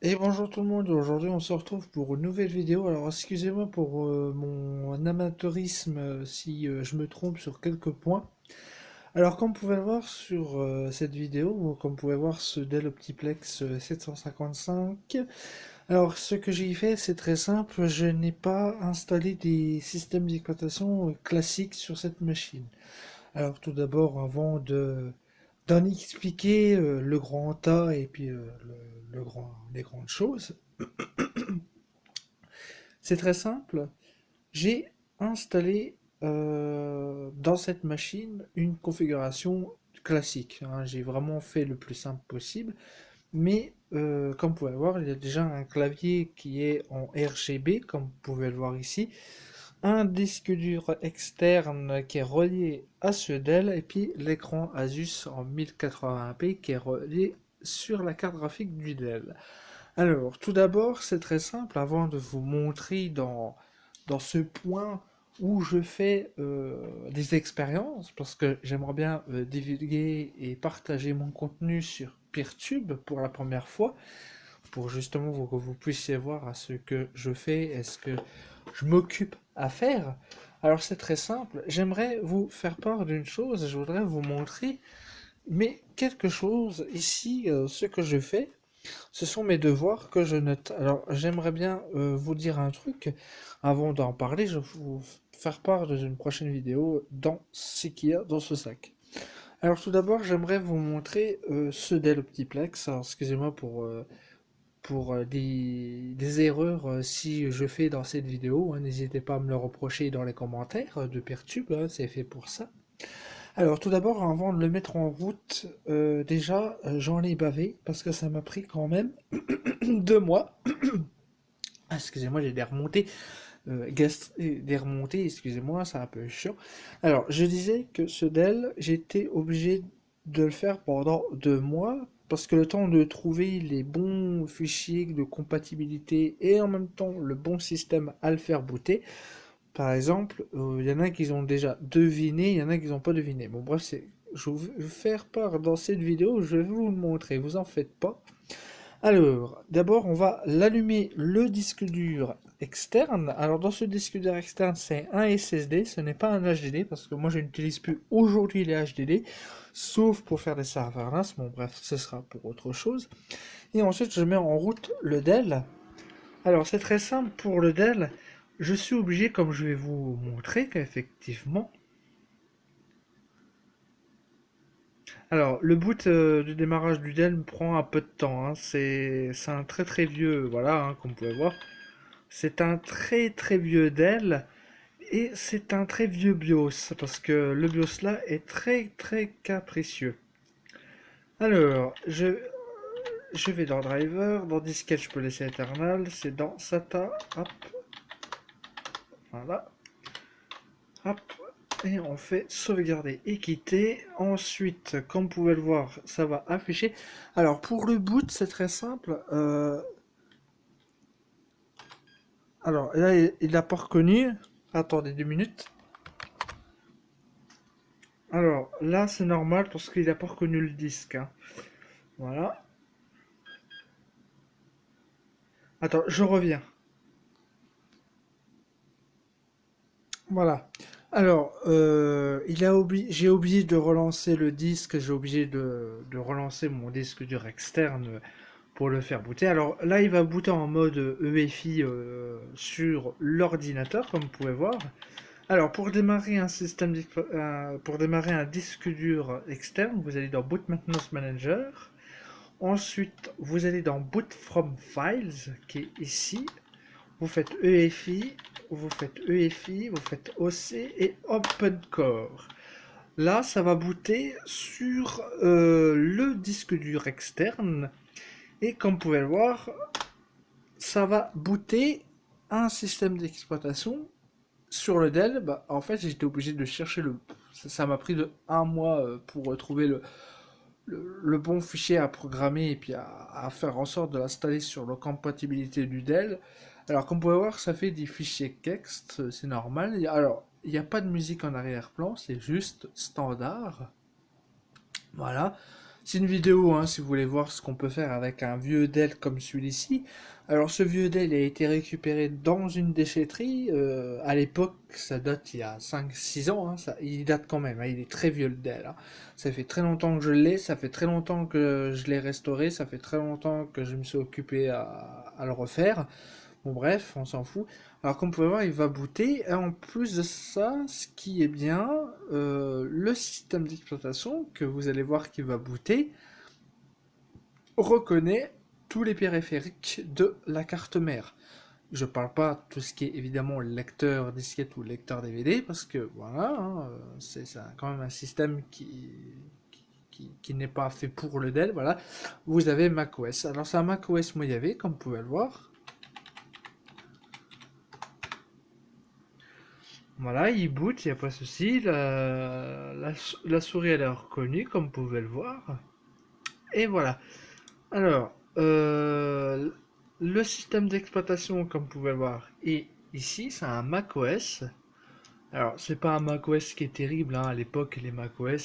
Et bonjour tout le monde, aujourd'hui on se retrouve pour une nouvelle vidéo. Alors excusez-moi pour mon amateurisme si je me trompe sur quelques points. Alors comme vous pouvez le voir sur cette vidéo, ou comme vous pouvez voir ce Dell Optiplex 755, alors ce que j'ai fait c'est très simple, je n'ai pas installé des systèmes d'exploitation classiques sur cette machine. Alors tout d'abord avant d'en expliquer le grand A et puis les grandes choses. C'est très simple. J'ai installé dans cette machine une configuration classique, hein. J'ai vraiment fait le plus simple possible. Mais comme vous pouvez le voir, il y a déjà un clavier qui est en RGB, comme vous pouvez le voir ici. Un disque dur externe qui est relié à ce Dell, et puis l'écran Asus en 1080p qui est relié sur la carte graphique du Dell. Alors, tout d'abord, c'est très simple, avant de vous montrer dans ce point où je fais des expériences, parce que j'aimerais bien divulguer et partager mon contenu sur Peertube pour la première fois, pour justement que vous puissiez voir à ce que je fais et ce que je m'occupe à faire. Alors c'est très simple, j'aimerais vous faire part d'une chose, je voudrais vous montrer, mais quelque chose ici, ce que je fais, ce sont mes devoirs que je note. Alors, j'aimerais bien vous dire un truc. Avant d'en parler, je vais vous faire part dans une prochaine vidéo dans ce qu'il y a dans ce sac. Alors, tout d'abord, j'aimerais vous montrer ce Dell Optiplex. Alors, excusez-moi pour des erreurs si je fais dans cette vidéo, hein. N'hésitez pas à me le reprocher dans les commentaires de Peertube, hein, c'est fait pour ça. Alors tout d'abord, avant de le mettre en route, déjà j'en ai bavé parce que ça m'a pris quand même 2 mois. Ah, excusez-moi, j'ai des remontées, des remontées, excusez-moi, c'est un peu chiant. Alors, je disais que ce Dell, j'étais obligé de le faire pendant 2 mois parce que le temps de trouver les bons fichiers de compatibilité et en même temps le bon système à le faire booter. Par exemple, il y en a qui ont déjà deviné, il y en a qui n'ont pas deviné. Bon, bref, je vais vous faire part dans cette vidéo, je vais vous le montrer, vous en faites pas. Alors, d'abord, on va l'allumer le disque dur externe. Alors, dans ce disque dur externe, c'est un SSD, ce n'est pas un HDD, parce que moi, je n'utilise plus aujourd'hui les HDD, sauf pour faire des serveurs NAS. Bon, bref, ce sera pour autre chose. Et ensuite, je mets en route le Dell. Alors, c'est très simple pour le Dell. Je suis obligé, comme je vais vous montrer, qu'effectivement... Alors, le boot du démarrage du Dell prend un peu de temps, hein. C'est un très très vieux, voilà, hein, comme vous pouvez voir. C'est un très très vieux Dell et c'est un très vieux BIOS parce que le BIOS là est très très capricieux. Alors, je vais dans Driver, dans Disquette je peux laisser Eternal, c'est dans SATA, hop, voilà, hop, et on fait sauvegarder et quitter. Ensuite, comme vous pouvez le voir, ça va afficher. Alors pour le boot, c'est très simple. Alors là, il n'a pas reconnu. Attendez 2 minutes. Alors là, c'est normal parce qu'il n'a pas reconnu le disque, hein. Voilà. Attends, je reviens. Voilà. Alors, j'ai oublié de relancer le disque, j'ai oublié de relancer mon disque dur externe pour le faire booter. Alors là, il va booter en mode EFI sur l'ordinateur, comme vous pouvez voir. Alors, pour démarrer un disque dur externe, vous allez dans Boot Maintenance Manager. Ensuite, vous allez dans Boot from Files, qui est ici. Vous faites EFI, vous faites EFI, vous faites OC et OpenCore. Là, ça va booter sur le disque dur externe. Et comme vous pouvez le voir, ça va booter un système d'exploitation sur le Dell. Bah, en fait, j'étais obligé de chercher le. Ça m'a pris de 1 mois pour retrouver le bon fichier à programmer et puis à faire en sorte de l'installer sur la compatibilité du Dell. Alors, comme vous pouvez voir, ça fait des fichiers texte, c'est normal. Alors, il n'y a pas de musique en arrière-plan, c'est juste standard. Voilà. C'est une vidéo, hein, si vous voulez voir ce qu'on peut faire avec un vieux Dell comme celui-ci. Alors ce vieux Dell a été récupéré dans une déchetterie. À l'époque, ça date il y a 5 6 ans. Hein, il date quand même. Hein, il est très vieux le Dell. Hein. Ça fait très longtemps que je l'ai. Ça fait très longtemps que je l'ai restauré. Ça fait très longtemps que je me suis occupé à le refaire. Bon bref, on s'en fout. Alors comme vous pouvez voir, il va booter. Et en plus de ça, ce qui est bien, le système d'exploitation que vous allez voir qui va booter reconnaît tous les périphériques de la carte mère. Je parle pas de tout ce qui est évidemment lecteur disquette ou lecteur DVD parce que voilà, hein, quand même un système qui n'est pas fait pour le Dell. Voilà, vous avez macOS. Alors c'est un macOS Mojave comme vous pouvez le voir. Voilà, il boot, il n'y a pas de souci. La souris elle est reconnue, comme vous pouvez le voir. Et voilà. Alors, le système d'exploitation, comme vous pouvez le voir, est ici, c'est un macOS. Alors, c'est pas un macOS qui est terrible, hein. À l'époque, les macOS,